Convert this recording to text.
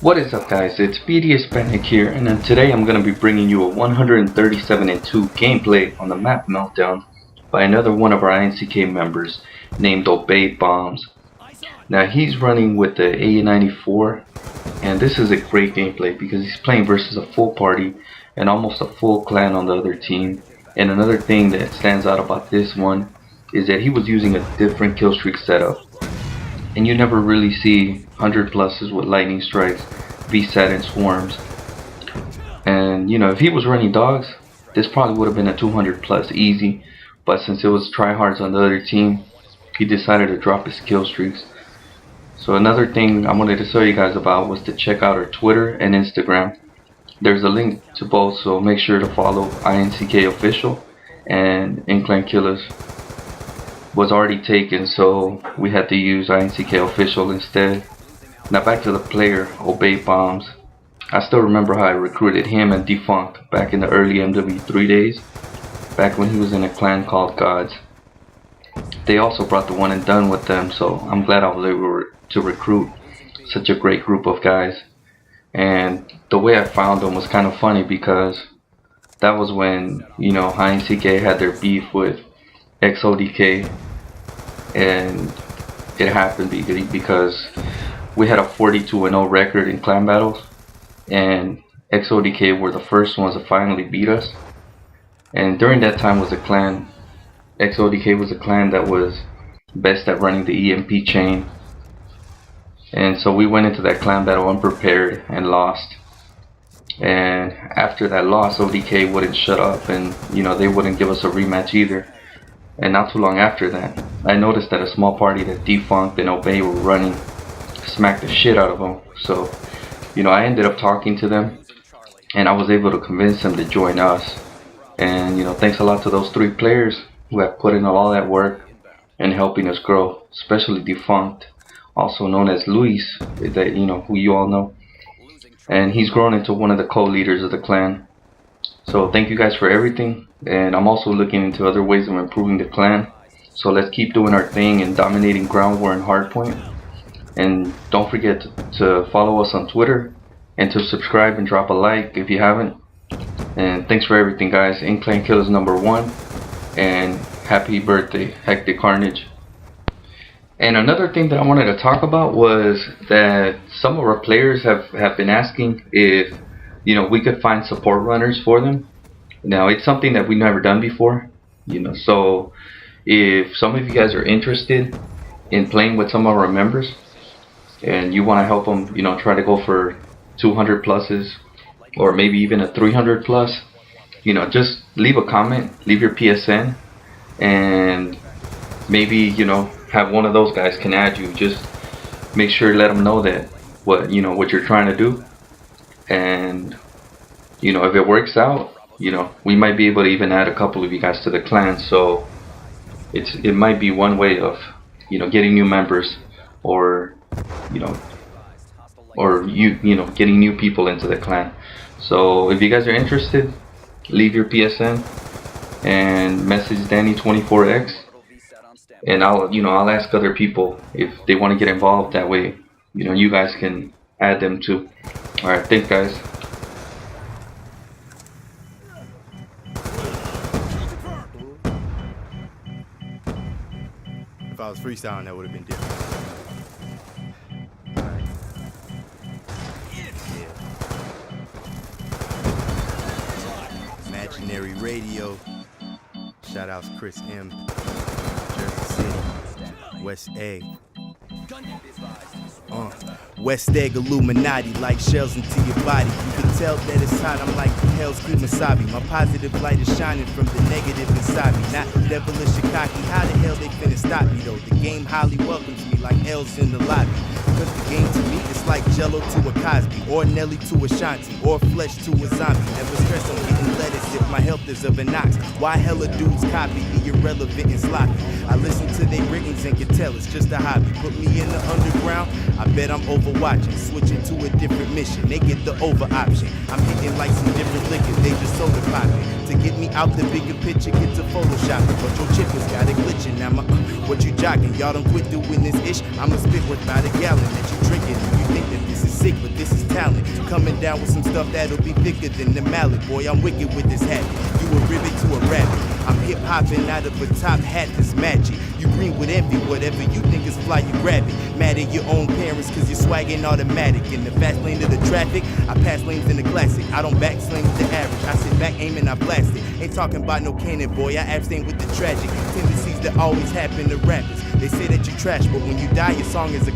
What is up guys, it's BD Hispanic here, and then today I'm going to be bringing you a 137-2 gameplay on the map Meltdown by another one of our INCK members named BomBzZz. Now he's running with the A94, and this is a great gameplay because he's playing versus a full party and almost a full clan on the other team. And another thing that stands out about this one is that he was using a different kill streak setup. And you never really see 100 pluses with lightning strikes, VSAT and swarms. And you know, if he was running dogs, this probably would have been a 200 plus easy. But since it was tryhards on the other team, he decided to drop his kill streaks. So another thing I wanted to tell you guys about was to check out our Twitter and Instagram. There's a link to both, so make sure to follow INCK official. And Incline Killers was already taken, so we had to use INCK official instead. Now back to the player, BomBzZz. I still remember how I recruited him and Defunct back in the early MW3 days, back when he was in a clan called Gods. They also brought the one and done with them, so I'm glad I was able to recruit such a great group of guys. And the way I found them was kind of funny because that was when, you know, INCK had their beef with XODK, and it happened because we had a 42-0 record in clan battles, and XODK were the first ones to finally beat us. And during that time was a clan, XODK was a clan that was best at running the EMP chain, and so we went into that clan battle unprepared and lost. And after that loss, ODK wouldn't shut up, and you know, they wouldn't give us a rematch either. And not too long after that, I noticed that a small party that Defunct and Obey were running smacked the shit out of them. So, you know, I ended up talking to them, and I was able to convince them to join us. And you know, thanks a lot to those three players who have put in all that work and helping us grow, especially Defunct, also known as Luis, that you know, who you all know. And he's grown into one of the co-leaders of the clan. So thank you guys for everything, and I'm also looking into other ways of improving the clan. So let's keep doing our thing and dominating ground war and hardpoint. And don't forget to follow us on Twitter and to subscribe and drop a like if you haven't. And thanks for everything guys. Incline Killers #1, and happy birthday Hectic Carnage. And another thing that I wanted to talk about was that some of our players have been asking if, you know, we could find support runners for them. Now it's something that we've never done before, you know, so if some of you guys are interested in playing with some of our members and you want to help them, you know, try to go for 200 pluses or maybe even a 300 plus, you know, just leave a comment, leave your PSN, and maybe, you know, have one of those guys can add you. Just make sure to let them know that what you're trying to do, and you know, if it works out, you know, we might be able to even add a couple of you guys to the clan. So it might be one way of, you know, getting new members, or you know, getting new people into the clan. So if you guys are interested, leave your PSN and message Danny24X, and I'll ask other people if they want to get involved. That way, you know, you guys can add them too. Alright, thanks guys. If I was freestyling, that would have been different. Yeah. Imaginary Radio. Shout outs Chris M. Jersey City. West Egg. West Egg Illuminati, like shells into your body. You can tell that it's hot, I'm like hell's Kumasabi. My positive light is shining from the negative inside me. Not devilish and cocky, how the hell they finna stop me though? The game highly welcomes me like L's in the lobby. Cause the game to me is like Jello to a Cosby, or Nelly to a Shanti, or flesh to a zombie. Never stress on getting lettuce if my health is of an ox. Why hella dudes copy the irrelevant and sloppy? I listen to their writtens and can tell it's just a hobby. Put me in the underground, I bet I'm overwatching. Switching to a different mission, they get the over option. I'm hitting like some different liquor, they just soda popping. To get me out the bigger picture, get to photoshopping. But your chickens got it glitching, now my What you jocking? Y'all don't quit doing this ish. I'ma spit worth about a gallon that you drinking. You think that this is sick, but this is talent. Coming down with some stuff that'll be thicker than the mallet. Boy, I'm wicked with this habit. You a ribbit to a rabbit. I'm hip hopping out of a top hat that's magic. You green with envy, whatever you think is fly, you grab it. Mad at your own parents, cause you're swagging automatic. In the fast lane of the traffic, I pass lanes in the classic. I don't back sling with the average. I sit back, aim, and I blast it. Ain't talking about no cannon, boy. I abstain with the tragic tendencies that always happen to rappers. They say that you trash, but when you die, your song is a